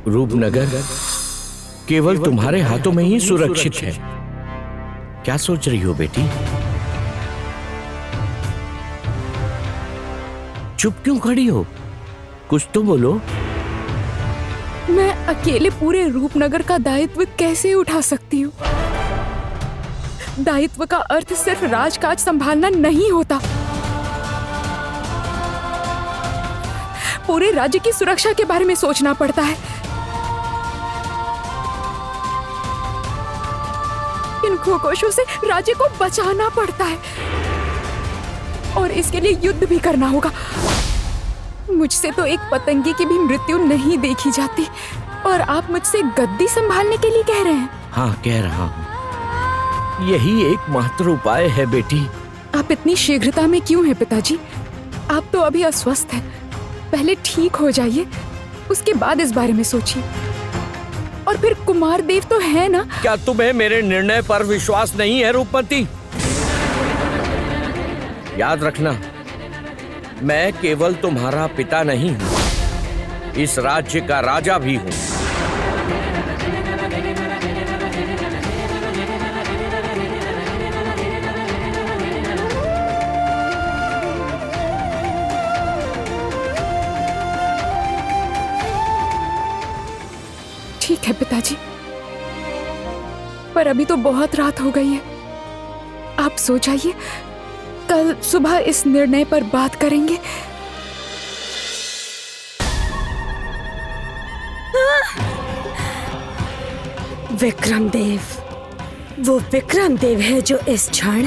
रूपनगर केवल तुम्हारे हाथों में ही सुरक्षित है। क्या सोच रही हो बेटी? चुप क्यों खड़ी हो? कुछ तो बोलो। मैं अकेले पूरे रूपनगर का दायित्व कैसे उठा सकती हूँ? दायित्व का अर्थ सिर्फ राजकाज संभालना नहीं होता। पूरे राज्य की सुरक्षा के बारे में सोचना पड़ता है। इन खरगोशों से राज्य को बचाना पड़ता है और इसके लिए युद्ध भी करना होगा। मुझसे तो एक पतंगे की भी मृत्यु नहीं देखी जाती और आप मुझसे गद्दी संभालने के लिए कह रहे हैं? हाँ, कह रहा हूँ। यही एकमात्र उपाय है बेटी। आप इतनी शीघ्रता में क्यों हैं पिताजी? आप तो अभी अस्वस्थ हैं। पहले ठीक हो जाइए, उसके बाद इस बारे में सोचिए। और फिर कुमार देव तो है ना? क्या तुम्हें मेरे निर्णय पर विश्वास नहीं है रूपमती? याद रखना, मैं केवल तुम्हारा पिता नहीं हूं, इस राज्य का राजा भी हूं। ठीक है पिताजी, पर अभी तो बहुत रात हो गई है। आप सो जाइए, कल सुबह इस निर्णय पर बात करेंगे। विक्रमदेव, वो विक्रमदेव है जो इस क्षण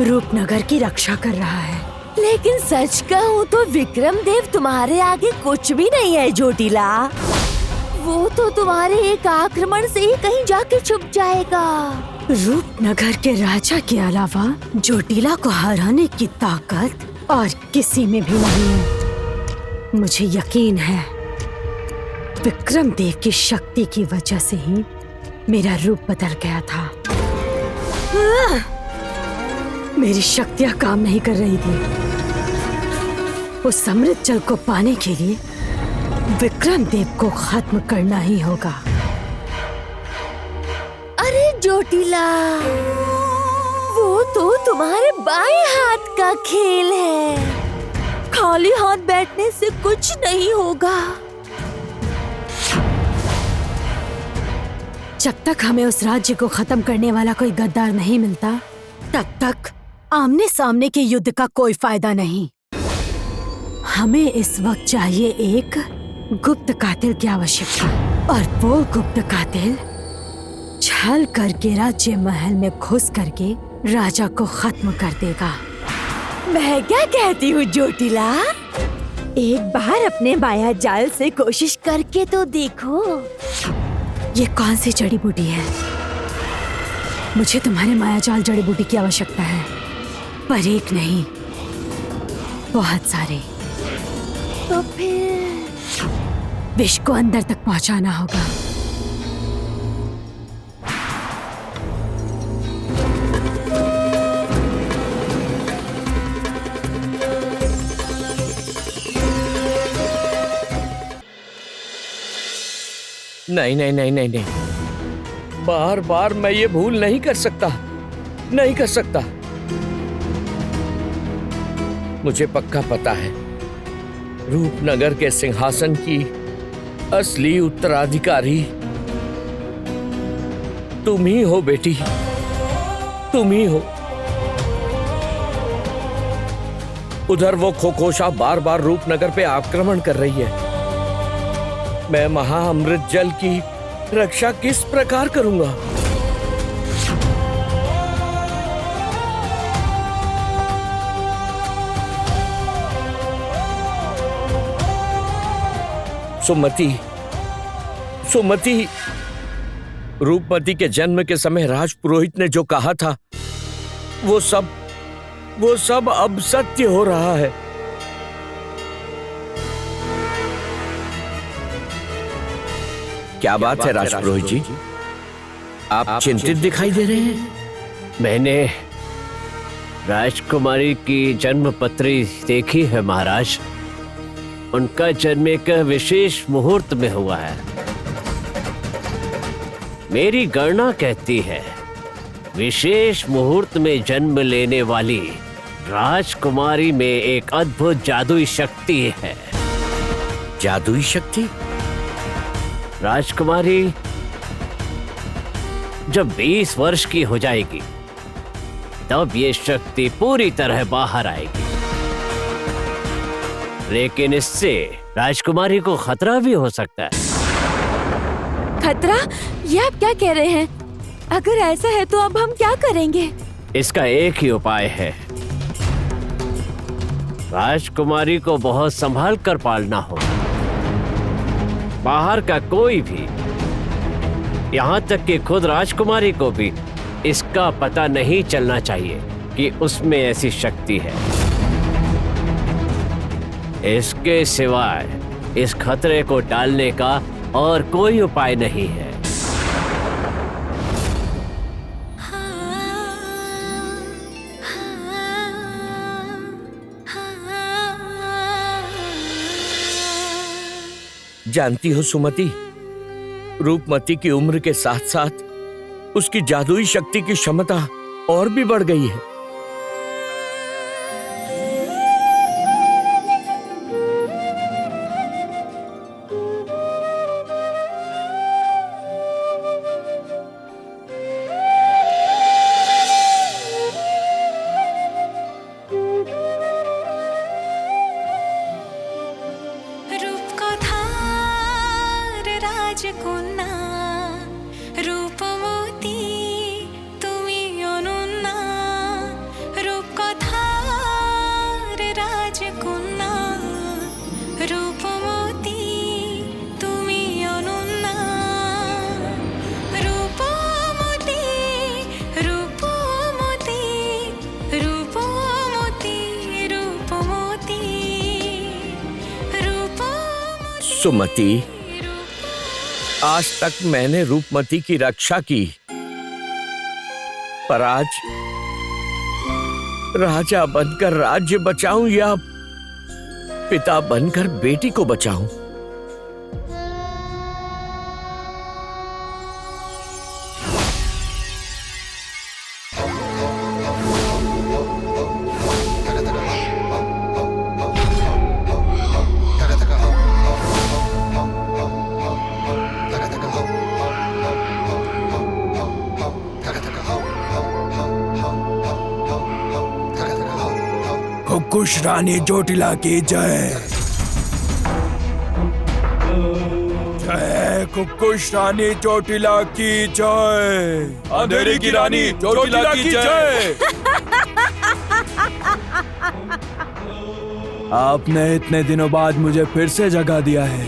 रूपनगर की रक्षा कर रहा है। लेकिन सच कहूँ तो विक्रमदेव तुम्हारे आगे कुछ भी नहीं है जोटिला। वो तो तुम्हारे एक आक्रमण से ही कहीं जाके छुप जाएगा। रूपनगर के राजा के अलावा जोटिला को हराने की ताकत और किसी में भी नहीं है। मुझे यकीन है विक्रमदेव की शक्ति की वजह से ही मेरा रूप बदल गया था। मेरी शक्तियां काम नहीं कर रही थी। उस अमृत जल को पाने के लिए विक्रमदेव को खत्म करना ही होगा। अरे जोटिला, वो तो तुम्हारे बाएं हाथ का खेल है। खाली हाथ बैठने से कुछ नहीं होगा। जब तक हमें उस राज्य को खत्म करने वाला कोई गद्दार नहीं मिलता, तब तक आमने सामने के युद्ध का कोई फायदा नहीं। हमें इस वक्त चाहिए एक गुप्त कातिल की आवश्यकता, और वो गुप्त कातिल छल करके राज्य महल में घुस करके राजा को खत्म कर देगा। मैं क्या कहती हूँ जोटिला, एक बार अपने माया जाल से कोशिश करके तो देखो। ये कौन सी जड़ी बूटी है? मुझे तुम्हारे माया जाल जड़ी बूटी की आवश्यकता है, पर एक नहीं, बहुत सारे। तो फिर विष को अंदर तक पहुंचाना होगा। नहीं नहीं नहीं नहीं नहीं, बार बार मैं ये भूल नहीं कर सकता, नहीं कर सकता। मुझे पक्का पता है रूपनगर के सिंहासन की असली उत्तराधिकारी तुम ही हो बेटी, तुम ही हो। उधर वो खरगोशा बार बार रूपनगर पे आक्रमण कर रही है। मैं महाअमृत जल की रक्षा किस प्रकार करूंगा? सुमति, सुमति, रूपमती के जन्म के समय राजपुरोहित ने जो कहा था वो सब अब सत्य हो रहा है। क्या बात है राजपुरोहित जी, आप चिंतित दिखाई दे रहे हैं? मैंने राजकुमारी की जन्म पत्री देखी है महाराज। उनका जन्म एक विशेष मुहूर्त में हुआ है। मेरी गणना कहती है विशेष मुहूर्त में जन्म लेने वाली राजकुमारी में एक अद्भुत जादुई शक्ति है। जादुई शक्ति? राजकुमारी जब 20 वर्ष की हो जाएगी तब ये शक्ति पूरी तरह बाहर आएगी, लेकिन इससे राजकुमारी को खतरा भी हो सकता है। खतरा? ये आप क्या कह रहे हैं? अगर ऐसा है तो अब हम क्या करेंगे? इसका एक ही उपाय है, राजकुमारी को बहुत संभाल कर पालना होगा। बाहर का कोई भी, यहाँ तक कि खुद राजकुमारी को भी इसका पता नहीं चलना चाहिए कि उसमें ऐसी शक्ति है। इसके सिवाय इस खतरे को टालने का और कोई उपाय नहीं है। जानती हो सुमति, रूपमती की उम्र के साथ साथ उसकी जादुई शक्ति की क्षमता और भी बढ़ गई है। রাজকন্যা রূপমতী তুমি অনন্যা, রূপকথার রাজকন্যা রূপমতী তুমি অনন্যা, রূপমতী রূপমতী রূপমতী রূপমতী রূপমতী। सुमति, आज तक मैंने रूपमती की रक्षा की, पर आज राजा बनकर राज्य बचाऊं या पिता बनकर बेटी को बचाऊं? कुश रानी जोटिला की जय। जय कुकुश रानी चोटिला की जय। अंधेरे की रानी चोटिला की जय। आपने इतने दिनों बाद मुझे फिर से जगा दिया है,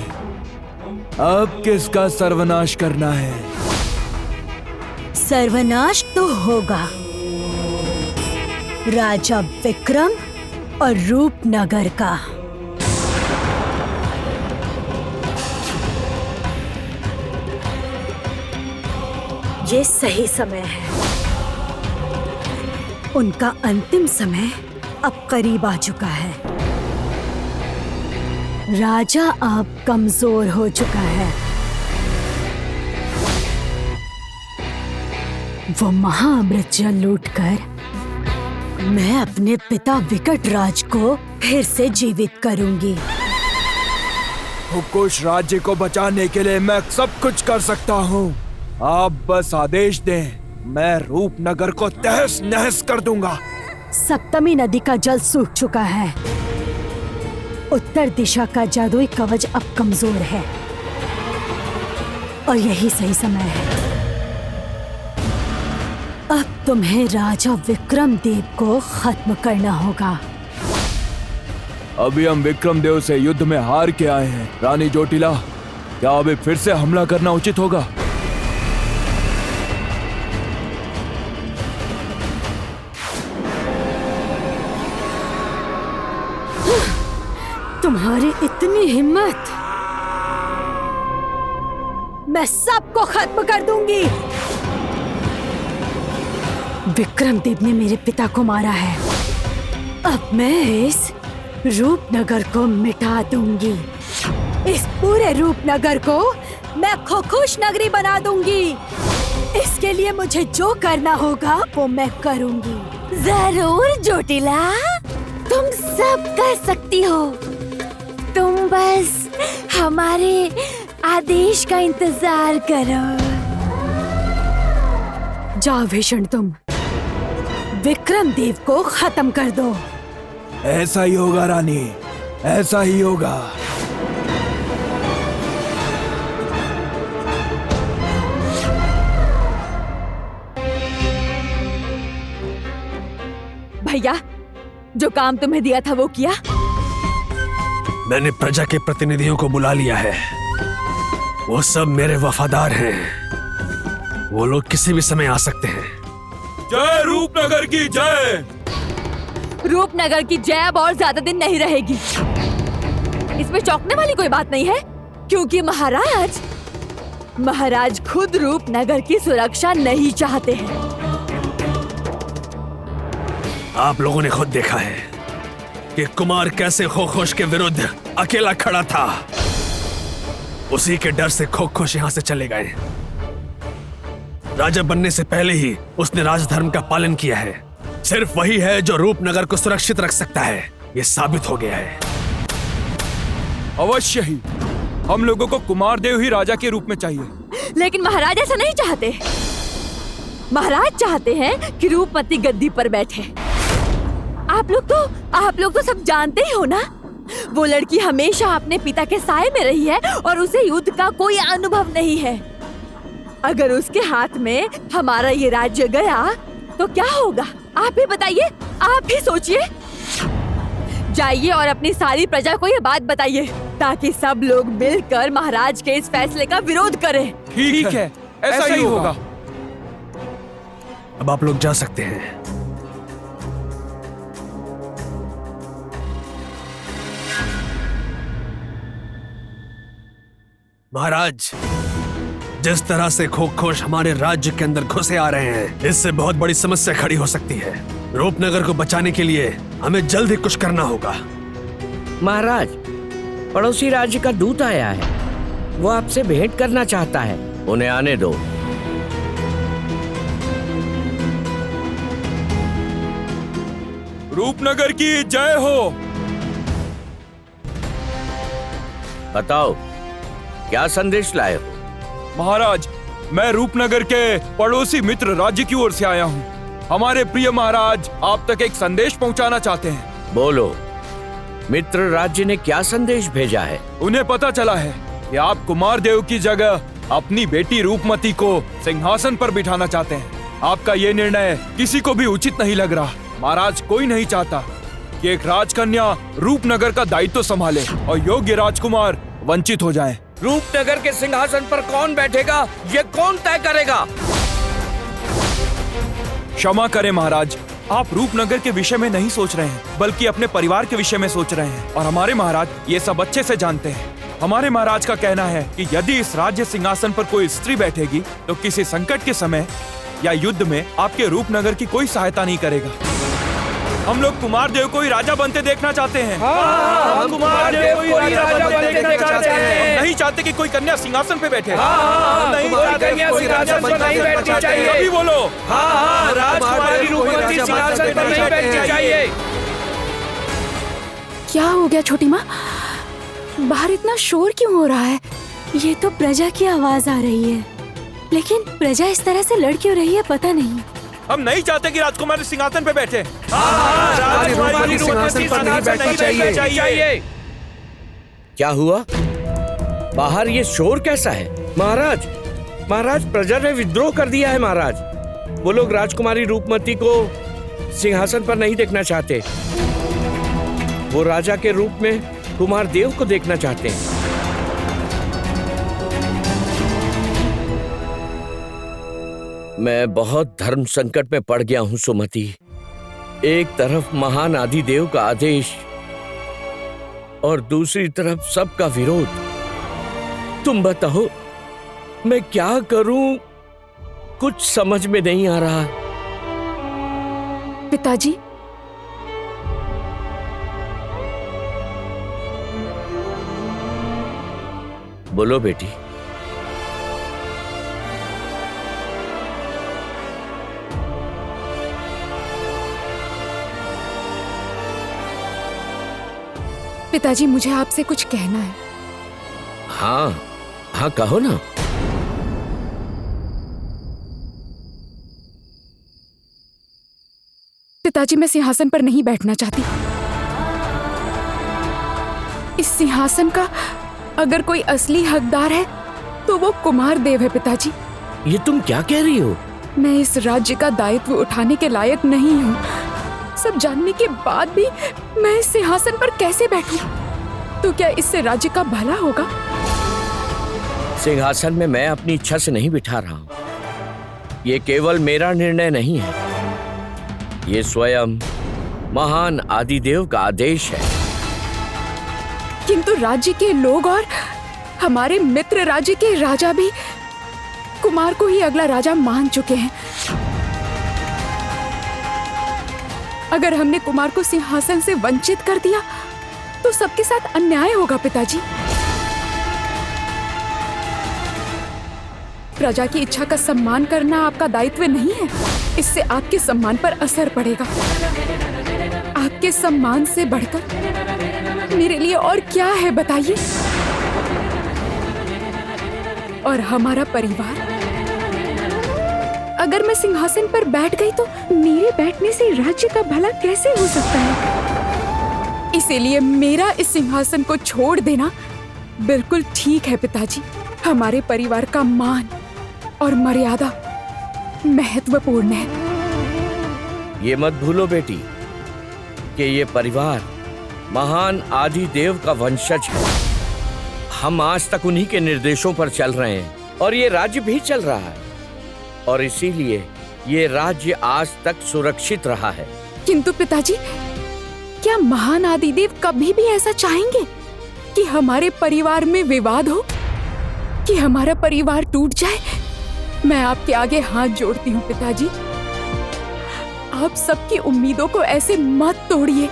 अब किसका सर्वनाश करना है? सर्वनाश तो होगा राजा विक्रम और रूपनगर का। ये सही समय है, उनका अंतिम समय अब करीब आ चुका है। राजा अब कमजोर हो चुका है, वो महाअमृत जल लूटकर मैं अपने पिता विकट राज को फिर से जीवित करूंगी। कुकुश राज्य को बचाने के लिए मैं सब कुछ कर सकता हूँ, आप बस आदेश दें, मैं रूपनगर को तहस नहस कर दूंगा। सप्तमी नदी का जल सूख चुका है, उत्तर दिशा का जादुई कवच अब कमजोर है और यही सही समय है। अब तुम्हें राजा विक्रम देव को खत्म करना होगा। अभी हम विक्रम देव से युद्ध में हार के आए हैं। रानी जोटिला, क्या अभी फिर से हमला करना उचित होगा? तुम्हारी इतनी हिम्मत, मैं सबको खत्म कर दूंगी। विक्रम देव ने मेरे पिता को मारा है, अब मैं इस रूपनगर को मिटा दूंगी। इस पूरे रूपनगर को मैं खुश नगरी बना दूंगी। इसके लिए मुझे जो करना होगा वो मैं करूंगी। जरूर जोटिला, तुम सब कर सकती हो। तुम बस हमारे आदेश का इंतजार करो। जाओ भीषण, तुम विक्रम देव को खत्म कर दो। ऐसा ही होगा रानी, ऐसा ही होगा। भैया, जो काम तुम्हें दिया था वो किया? मैंने प्रजा के प्रतिनिधियों को बुला लिया है। वो सब मेरे वफादार हैं। वो लोग किसी भी समय आ सकते हैं। जय रूपनगर की जय। रूपनगर की जय अब और ज्यादा दिन नहीं रहेगी। इसमें चौंकने वाली कोई बात नहीं है, क्योंकि महाराज खुद रूपनगर की सुरक्षा नहीं चाहते हैं। आप लोगों ने खुद देखा है कि कुमार कैसे खोखोश के विरुद्ध अकेला खड़ा था। उसी के डर से खोखोश यहाँ से चले गए। राजा बनने से पहले ही उसने राजधर्म का पालन किया है। सिर्फ वही है जो रूपनगर को सुरक्षित रख सकता है। ये साबित हो गया है। अवश्य ही हम लोगों को कुमारदेव ही राजा के रूप में चाहिए। लेकिन महाराज ऐसा नहीं चाहते। महाराज चाहते हैं कि रूपमती गद्दी पर बैठे। आप लोग तो सब जानते ही हो ना, वो लड़की हमेशा अपने पिता के साए में रही है और उसे युद्ध का कोई अनुभव नहीं है। अगर उसके हाथ में हमारा ये राज्य गया तो क्या होगा? आप ही बताइए, आप ही सोचिए। जाइए और अपनी सारी प्रजा को ये बात बताइए, ताकि सब लोग मिलकर महाराज के इस फैसले का विरोध करें। ठीक है, ऐसा ही होगा। अब आप लोग जा सकते हैं। महाराज, जिस तरह से खोखोश हमारे राज्य के अंदर घुसे आ रहे हैं, इससे बहुत बड़ी समस्या खड़ी हो सकती है। रूपनगर को बचाने के लिए हमें जल्द ही कुछ करना होगा। महाराज, पड़ोसी राज्य का दूत आया है। वो आपसे भेंट करना चाहता है। उन्हें आने दो। रूपनगर की जय हो। बताओ, क्या संदेश लाए हो? महाराज, मैं रूपनगर के पड़ोसी मित्र राज्य की ओर से आया हूँ। हमारे प्रिय महाराज आप तक एक संदेश पहुँचाना चाहते हैं। बोलो, मित्र राज्य ने क्या संदेश भेजा है? उन्हें पता चला है कि आप कुमारदेव की जगह अपनी बेटी रूपमती को सिंहासन पर बिठाना चाहते हैं। आपका ये निर्णय किसी को भी उचित नहीं लग रहा। महाराज, कोई नहीं चाहता कि एक राजकन्या रूपनगर का दायित्व संभाले और योग्य राजकुमार वंचित हो जाएं। रूपनगर के सिंहासन पर कौन बैठेगा, ये कौन तय करेगा? क्षमा करें महाराज, आप रूपनगर के विषय में नहीं सोच रहे हैं, बल्कि अपने परिवार के विषय में सोच रहे हैं। और हमारे महाराज ये सब अच्छे से जानते हैं। हमारे महाराज का कहना है कि यदि इस राज्य सिंहासन पर कोई स्त्री बैठेगी तो किसी संकट के समय या युद्ध में आपके रूपनगर की कोई सहायता नहीं करेगा। हम लोग कुमारदेव को ही राजा बनते देखना चाहते हैं। हम कुमारदेव को ही राजा बनते देखना चाहते हैं। नहीं चाहते कि कोई कन्या सिंहासन पे बैठे। नहीं, कोई कन्या सिंहासन पर नहीं बैठनी चाहिए। अभी बोलो। राजकुमारी रूपमती सिंहासन पर नहीं बैठनी चाहिए। क्या हो गया छोटी माँ? बाहर इतना शोर क्यों हो रहा है? ये तो प्रजा की आवाज आ रही है, लेकिन प्रजा इस तरह से लड़ क्यों रही है पता नहीं। हम नहीं चाहते कि राजकुमारी सिंहासन पे बैठे। राजकुमारी रूपमती सिंहासन पर नहीं बैठनी चाहिए। क्या हुआ? बाहर ये शोर कैसा है? महाराज, प्रजा ने विद्रोह कर दिया है। महाराज, वो लोग राजकुमारी रूपमती को सिंहासन पर नहीं देखना चाहते। वो राजा के रूप में कुमारदेव को देखना चाहते हैं। मैं बहुत धर्म संकट में पड़ गया हूं सुमति। एक तरफ महान आदिदेव का आदेश और दूसरी तरफ सबका विरोध। तुम बताओ, मैं क्या करूं? कुछ समझ में नहीं आ रहा। पिताजी, बोलो बेटी। पिताजी, मुझे आपसे कुछ कहना है। हाँ हाँ, कहो ना। पिताजी, मैं सिंहासन पर नहीं बैठना चाहती। इस सिंहासन का अगर कोई असली हकदार है तो वो कुमार देव है पिताजी। ये तुम क्या कह रही हो? मैं इस राज्य का दायित्व उठाने के लायक नहीं हूँ। सब जानने के बाद भी मैं इस सिंहासन पर कैसे बैठूं? तो क्या इससे राज्य का भला होगा? सिंहासन में मैं अपनी इच्छा से नहीं बिठा रहा हूँ। ये केवल मेरा निर्णय नहीं है, ये स्वयं महान आदिदेव का आदेश है। किंतु राज्य के लोग और हमारे मित्र राज्य के राजा भी कुमार को ही अगला राजा मान चुके हैं। अगर हमने कुमार को सिंहासन से वंचित कर दिया तो सबके साथ अन्याय होगा पिताजी। प्रजा की इच्छा का सम्मान करना आपका दायित्व नहीं है। इससे आपके सम्मान पर असर पड़ेगा। आपके सम्मान से बढ़कर मेरे लिए और क्या है बताइए? और हमारा परिवार, अगर मैं सिंहासन पर बैठ गई तो मेरे बैठने से राज्य का भला कैसे हो सकता है? इसीलिए मेरा इस सिंहासन को छोड़ देना बिल्कुल ठीक है पिताजी। हमारे परिवार का मान और मर्यादा महत्वपूर्ण है। ये मत भूलो बेटी कि ये परिवार महान आदिदेव का वंशज है। हम आज तक उन्हीं के निर्देशों पर चल रहे हैं और ये राज्य भी चल रहा है, और इसीलिए ये राज्य आज तक सुरक्षित रहा है। किंतु पिताजी, क्या महान आदिदेव कभी भी ऐसा चाहेंगे कि हमारे परिवार में विवाद हो, कि हमारा परिवार टूट जाए? मैं आपके आगे हाथ जोड़ती हूँ पिताजी, आप सबकी उम्मीदों को ऐसे मत तोड़िए।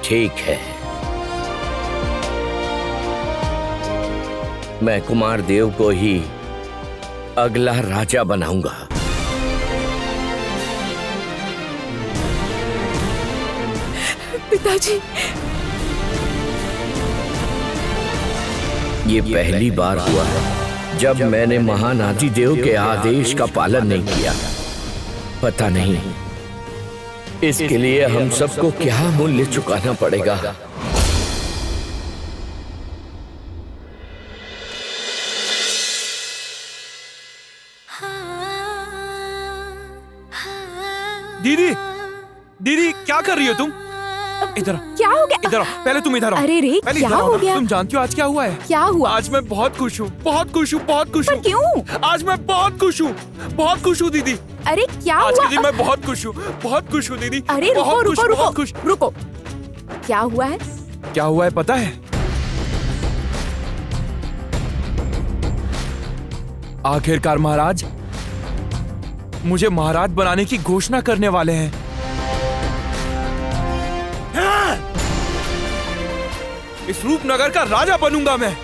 ठीक है, मैं कुमार देव को ही अगला राजा बनाऊंगा। पिताजी, ये पहली बार हुआ है जब मैंने महान आदिदेव के आदेश का पालन नहीं किया। पता नहीं इसके लिए हम सबको क्या मूल्य चुकाना पड़ेगा। दीदी, दीदी क्या कर रही हो तुम? इधर क्या हो गया? इधर आओ, पहले तुम इधर आओ। अरे रे, पहले क्या इधर आओ हो ना। गया? तुम जानती हो आज क्या हुआ है? क्या हुआ? आज मैं बहुत खुश हूँ, बहुत खुश हूँ, बहुत खुश पर हूँ। क्यों? आज मैं बहुत खुश हूँ, बहुत खुश हूँ दीदी। अरे क्या आज हुआ? के दिन मैं बहुत खुश हूँ, बहुत खुश हूँ दीदी। अरे रुको बहुत खुश, रुको बहुत खुश। रुको रुको, क्या हुआ है? क्या हुआ है पता है? आखिरकार महाराज मुझे महाराज बनाने की घोषणा करने वाले हैं। इस रूपनगर का राजा बनूंगा मैं।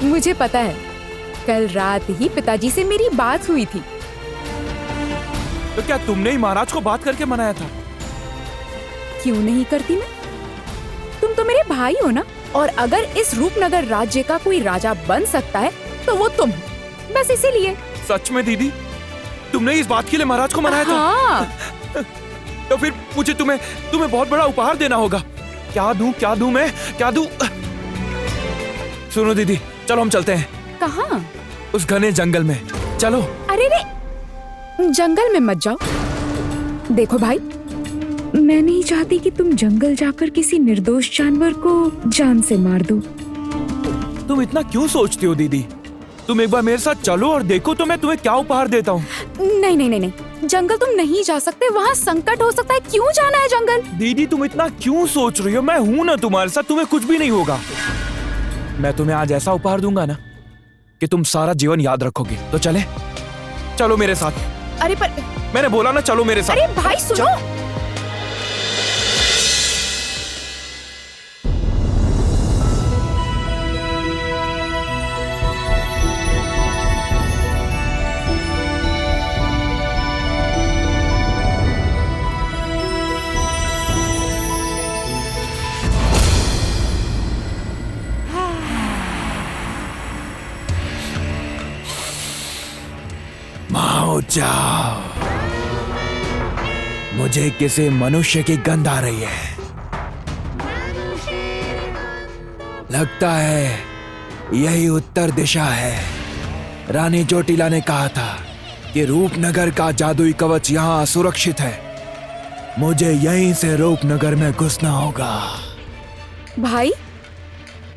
मुझे पता है, कल रात ही पिताजी से मेरी बात हुई थी। तो क्या तुमने ही महाराज को बात करके मनाया था? क्यों नहीं करती मैं? तुम तो मेरे भाई हो ना, और अगर इस रूपनगर राज्य का कोई राजा बन सकता है तो वो तुम हो। बस इसीलिए। सच में दीदी, तुमने इस बात के लिए महाराज को मनाया था? हाँ। तो फिर मुझे तुम्हें बहुत बड़ा उपहार देना होगा। क्या दूं मैं, क्या दूं? सुनो दीदी, चलो हम चलते हैं। कहाँ? उस घने जंगल में चलो। अरे रे, जंगल में मत जाओ। देखो भाई, मैं नहीं चाहती कि तुम जंगल जाकर किसी निर्दोष जानवर को जान से मार दो। तुम इतना क्यों सोचती हो दीदी? तुम एक बार मेरे साथ चलो और देखो तो मैं तुम्हें क्या उपहार देता हूँ। नहीं नहीं नहीं नहीं, जंगल तुम नहीं जा सकते, वहाँ संकट हो सकता है। क्यों जाना है जंगल? दीदी तुम इतना क्यों सोच रही हो? मैं हूं ना तुम्हारे साथ, तुम्हें कुछ भी नहीं होगा। मैं तुम्हें आज ऐसा उपहार दूंगा ना कि तुम सारा जीवन याद रखोगे। तो चलो मेरे साथ। अरे पर, मैंने बोला ना चलो मेरे साथ। अरे भाई सुनो। जाओ। मुझे किसी मनुष्य की गंध आ रही है। लगता है यही उत्तर दिशा है। रानी चोटिला ने कहा था कि रूपनगर का जादुई कवच यहाँ असुरक्षित है। मुझे यहीं से रूपनगर में घुसना होगा। भाई,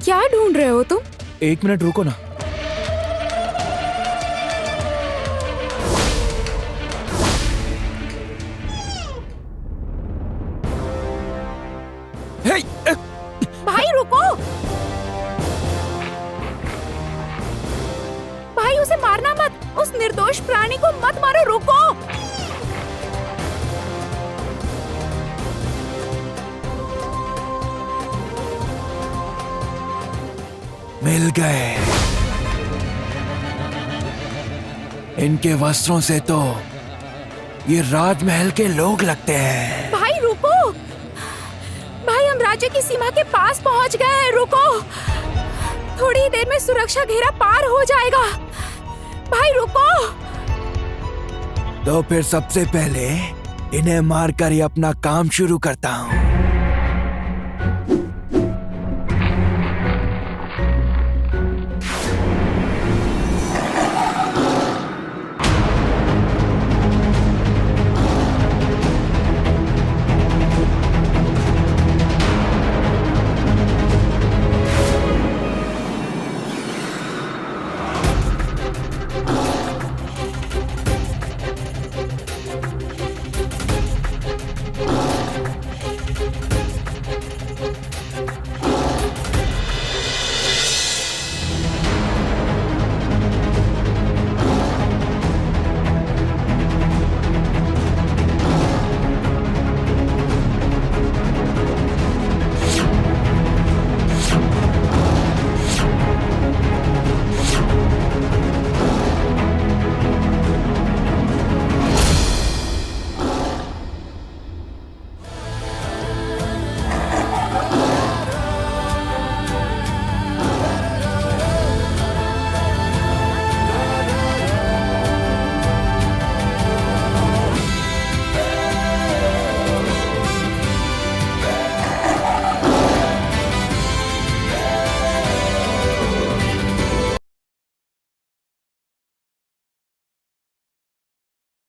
क्या ढूंढ रहे हो तुम? 1 मिनट रुको ना। हे, भाई रुको! भाई उसे मारना मत! उस निर्दोष प्राणी को मत मारो, रुको! मिल गए। इनके वस्त्रों से तो ये राजमहल के लोग लगते हैं। भाई रुको! भाई हम राज्य की सीमा के पास पहुंच गए हैं, रुको! थोड़ी देर में सुरक्षा घेरा पार हो जाएगा। भाई रुको! तो फिर सबसे पहले इन्हें मारकर ही अपना काम शुरू करता हूँ।